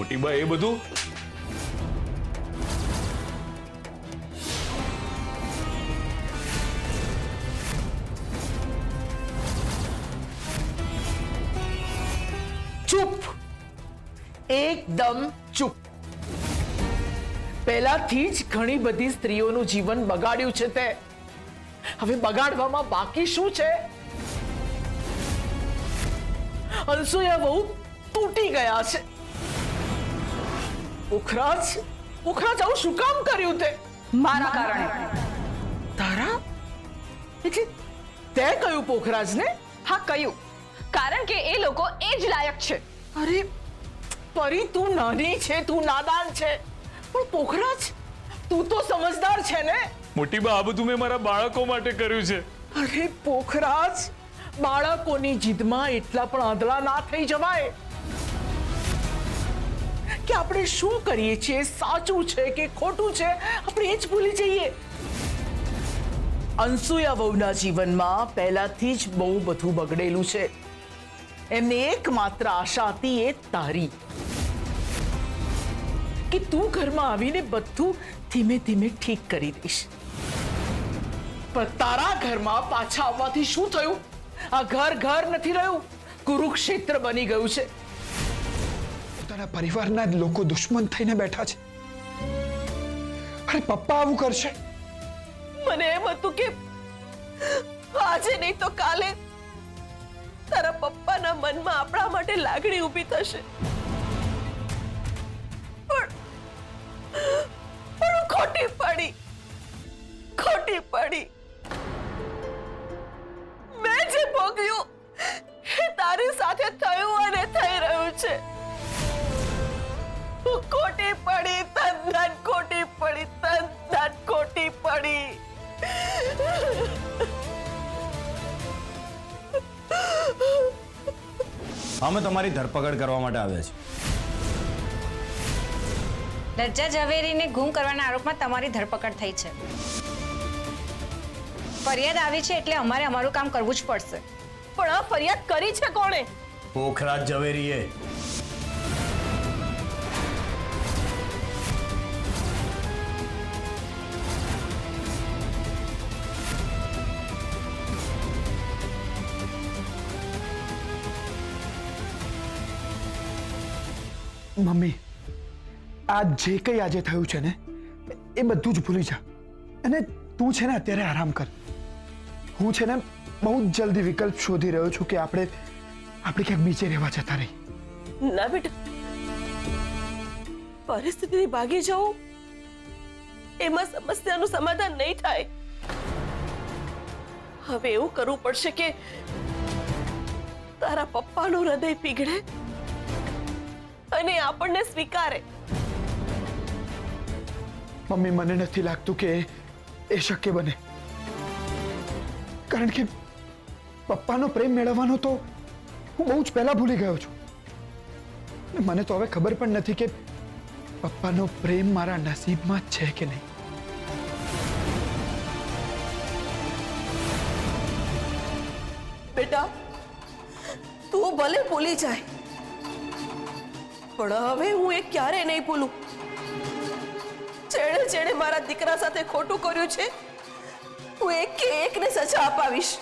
મોટી બા એ બધું ચૂપ, એકદમ ચૂપ. પહેલાથી જ ઘણી બધી સ્ત્રીઓનું જીવન બગાડ્યું છે તે. હવે બગાડવામાં બાકી શું છે? અનસુયા બહુ તૂટી ગયા છે. પોખરાજ આવું શું કામ કર્યું તે? મારા કારણે. તારા એટલે તે કહ્યું પોખરાજને? હા કહ્યું, કારણ કે એ લોકો એ જ લાયક છે. અરે પરી, તું નાની છે, તું નાદાન છે, પણ પોખરાજ તું તો સમજદાર છે ને. મોટી બા આ બધું મેં મારા બાળકો માટે કર્યું છે. અરે પોખરાજ, બાળકોની જીદમાં એટલા પણ આંધળા ના થઈ જવાય કે આપણે શું કરીએ છીએ સાચું છે કે ખોટું છે આપણે એ જ ભૂલી જઈએ. અનસુયા વહુના જીવનમાં પહેલાથી જ બહુ બધું બગડેલું છે. એમને એકમાત્ર આશા હતી એ તારી, કે તું ઘરમાં આવીને બધું ધીમે ધીમે ઠીક કરી દઈશ. પણ તારા ઘરમાં પાછા આવવાથી શું થયું? આ ઘર નથી રહ્યું, કુરુક્ષેત્ર બની ગયું છે. પોતાના પરિવારના જ લોકો દુશ્મન થઈને બેઠા છે. અરે પપ્પા આવું કરશે? મને એમ હતું કે આજે નહીં તો કાલે તારા પપ્પાના મનમાં આપણા માટે લાગણી ઊભી થશે. પણ ખોટી પડી. મેં જે ભોગવ્યું એ તારી સાથે થયું અને થઈ રહ્યું છે. ખોટી પડી, તદ્દન ખોટી પડી. અમે તમારી ધરપકડ કરવા માટે આવ્યા છીએ. લજ્જા ઝવેરીને ગુમ કરવાના આરોપમાં તમારી ધરપકડ થઈ છે. ફરિયાદ આવી છે એટલે અમારે અમારું કામ કરવું જ પડશે. પણ આ ફરિયાદ કરી છે કોણે? પોખરાજ ઝવેરીએ. મમ્મી, આ જે કંઈ આજે થયું છે ને એ બધું જ ભૂલી જા. અને તું છે ને અત્યારે આરામ કર. હું છે ને બહુ જ જલ્દી વિકલ્પ શોધી રહ્યો છું કે આપણે ક્યાંક બીજે રહેવા જતા રહી. ના બેટા, પરિસ્થિતિથી ભાગી જવું એમાં સમસ્યાનું સમાધાન નહીં થાય. હવે એવું કરવું પડશે કે તારા પપ્પાનું હૃદય પીગળે અને આપણને સ્વીકારે. મમ્મી, મને નથી લાગતું કે એ શક્ય બને. કારણ કે પપ્પાનો પ્રેમ મેળવવાનો તો હું બહુ જ પહેલા ભૂલી ગયો છું. મને તો હવે ખબર પણ નથી કે પપ્પાનો પ્રેમ મારા નસીબમાં છે કે નહીં. બેટા, તું ભલે ભૂલી જાય, પણ હવે હું એ ક્યારે નહીં ભૂલું. જેણે મારા દીકરા સાથે ખોટું કર્યું છે, હું એકને સજા અપાવીશ.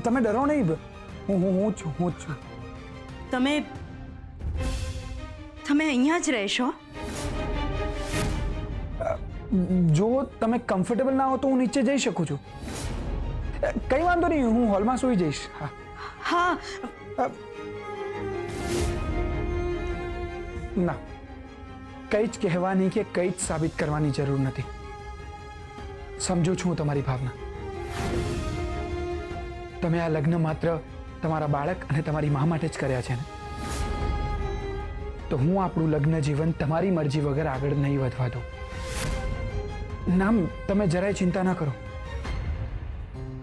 તમે ડરો નહીં. હું છું. તમે અહીંયા જ રહેશો? જો તમે કમ્ફર્ટેબલ ના હો તો હું નીચે જઈ શકું છું. કંઈ વાંધો નહીં, હું હોલમાં સૂઈ જઈશ. હા. ના, કંઈ જ કહેવાની કે કંઈ જ સાબિત કરવાની જરૂર નથી. સમજુ છું હું તમારી ભાવના. તમે આ લગ્ન માત્ર તમારા બાળક અને તમારી મા માટે જ કર્યા છે ને, તો હું આપણું લગ્ન જીવન તમારી મરજી વગર આગળ નહીં વધવા દઉં. નામ તમે જરાય ચિંતા ના કરો.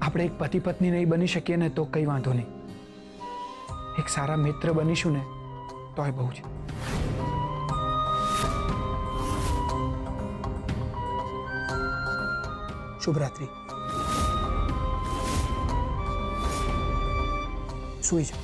આપણે એક પતિ પત્ની નહીં બની શકીએ ને તો કંઈ વાંધો નહીં. એક સારા મિત્ર બનીશું ને તોય બહુ છે. શુભરાત્રી. સુઈ જાઓ.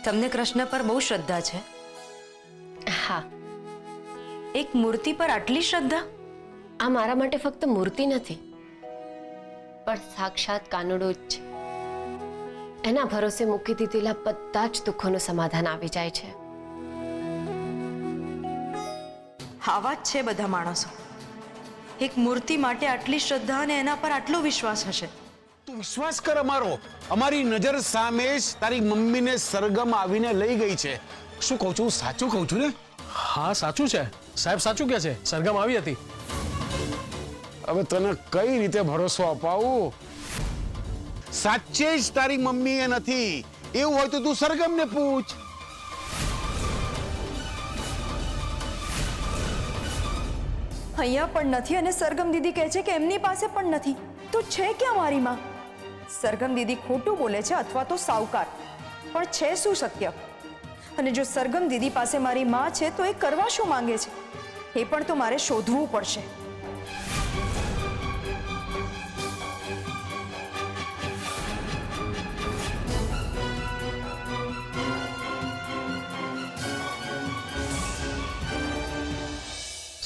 તમને કૃષ્ણ પર બહુ શ્રદ્ધા છે. હા, એક મૂર્તિ પર આટલી શ્રદ્ધા? આ મારા માટે ફક્ત મૂર્તિ નથી, પણ સાક્ષાત કાનુડો જ છે. એના ભરોસે મૂકી દીધેલા બધા જ દુઃખોનું સમાધાન આવી જાય છે. આવા જ છે બધા માણસો. એક મૂર્તિ માટે આટલી શ્રદ્ધા અને એના પર આટલો વિશ્વાસ હશે. તું વિશ્વાસ કર અમારો. અમારી નજર સામે જ તારી મમ્મીને સરગમ આવીને લઈ ગઈ છે. શું કહું છું, સાચું કહું છું ને? હા સાચું છે સાહેબ, સાચું કે છે. સરગમ આવી હતી. હવે તને કઈ રીતે ભરોસો અપાવું? સાચે જ તારી મમ્મી એ નથી. એવું હોય તો તું સરગમને પૂછ. અહીંયા પણ નથી અને સરગમ દીદી કહે છે કે એમની પાસે પણ નથી. તો છે ક્યાં મારી માં? સરગમ દીદી ખોટું બોલે છે અથવા તો સાવકાર, પણ છે શું સત્ય? અને જો સરગમ દીદી પાસે મારી માં છે તો એ કરવા શું માંગે છે એ પણ તો મારે શોધવું પડશે.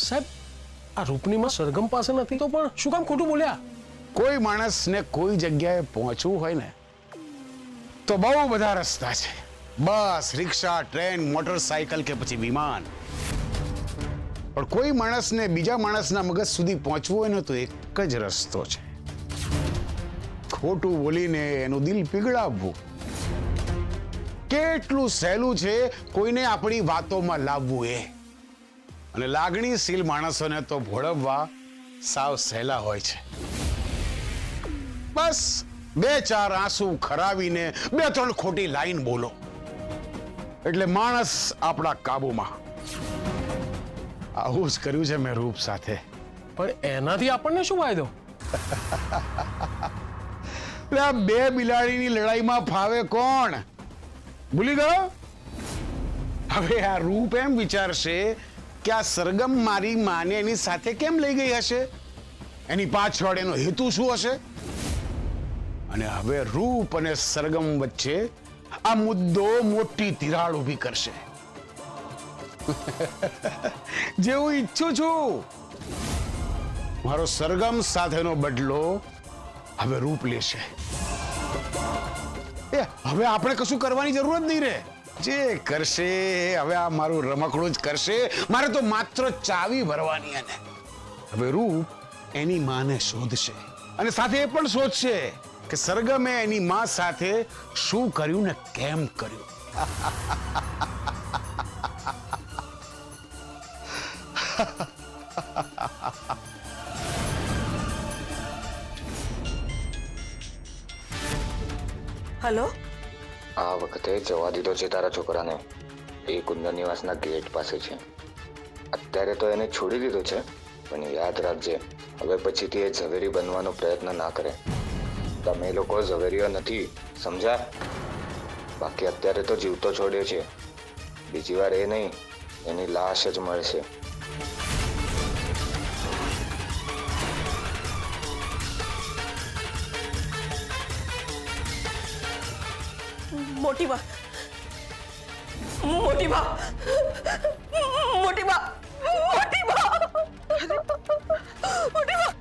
સાહેબ, આ રૂપનીમાં સરગમ પાસે નથી તો પણ શું કામ ખોટું બોલ્યા? કોઈ માણસને કોઈ જગ્યાએ પહોંચવું હોય ને તો બહુ બધા રસ્તા છે. બસ, રિક્ષા, ટ્રેન, મોટરસાયકલ કે પછી વિમાન. પણ કોઈ માણસને બીજા માણસના મગજ સુધી પહોંચવું હોય ને તો એક જ રસ્તો છે. ખોટું બોલીને એનું દિલ પીગળાવવું. કેટલું સહેલું છે કોઈને આપણી વાતોમાં લાવવું એ. અને લાગણીશીલ માણસોને તો ભોળવવા સાવ સહેલા હોય છે. બસ 2-4 આંસુ ખરાવીને 2-3 ખોટી લાઈન બોલો એટલે માણસ આપણા કાબુમાં. આવું જ કર્યું છે મેં રૂપ સાથે. પણ એનાથી આપણને શું ફાયદો? આ 2 બિલાડીની લડાઈમાં ફાવે કોણ? ભૂલી ગયો? હવે આ રૂપ એમ વિચારશે કે આ સરગમ મારી માને એની સાથે કેમ લઈ ગઈ હશે, એની પાછળ એનો હેતુ શું હશે. અને હવે રૂપ અને સરગમ વચ્ચે આ મુદ્દો મોટી તિરાડ ઊભી કરશે. જેવું ઈચ્છું છું મારો સરગમ સાથેનો બદલો હવે રૂપ લેશે. એ હવે આપણે કશું કરવાની જરૂર જ નહીં રહે. જે કરશે હવે આ મારું રમકડું જ કરશે. મારે તો માત્ર ચાવી ભરવાની. અને હવે રૂપ એની માને શોધશે અને સાથે એ પણ શોધશે કે સરગમે એની માં સાથે શું કર્યું ને કેમ કર્યું. હલો, આ વખતે જવા દીધો છે તારા છોકરાને. એ કુંદન નિવાસના ગેટ પાસે છે. અત્યારે તો એને છોડી દીધો છે, પણ યાદ રાખજે હવે પછીથી એ ઝવેરી બનવાનો પ્રયત્ન ના કરે. તમે લોકો ઝવેરીઓ નથી, સમજ્યા? બાકી અત્યારે તો જીવતો છોડ્યો છે. બીજી વાર એ નહીં, એની લાશ જ મળશે. મોટી બા, મોટી બા, મોટી બા, મોટી બા, મોટી બા.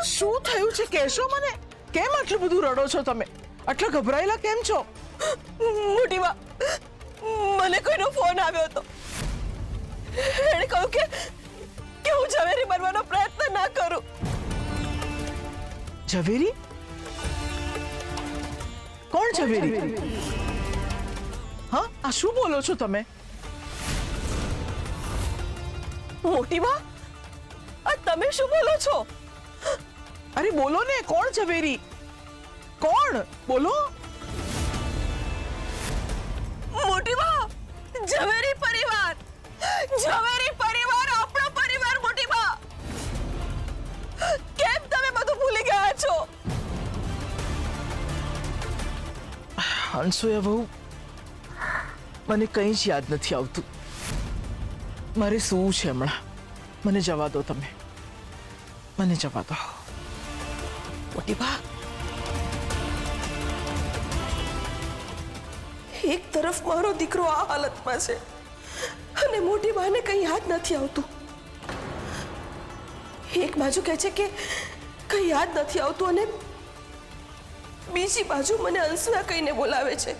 શું થયું છે કહેશો મને? કેમ આટલું બધું રડો છો તમે? આટલા ગભરાયેલા કેમ છો? મોટી બા, મને કોઈનો ફોન આવ્યો હતો. એણે કહ્યું કે હું ઝવેરી બનવાનો પ્રયત્ન ના કરું. ઝવેરી? કોણ ઝવેરી? હા, આ શું બોલો છો તમે? મોટી બા, આ તમે શું બોલો છો? અરે બોલો ને, કોણ ઝવેરી? કોણ? બોલો. મોટી બા, ઝવેરી પરિવાર, ઝવેરી પરિવાર આપણો પરિવાર. મોટી બા, કેમ તમે બધું ભૂલી ગયા છો? અનસુયા બહુ, મને કંઈ જ યાદ નથી આવતું. મારે શું છે હમણાં? મને જવા દો તમે, મને જવા દો. મોટી બા, એક તરફ મારો દીકરો આ હાલતમાં છે અને મોટી બાને કંઈ યાદ નથી આવતું. એક બાજુ કહે છે કે કંઈ યાદ નથી આવતું અને બીજી બાજુ મને અંસુયા કહીને બોલાવે છે.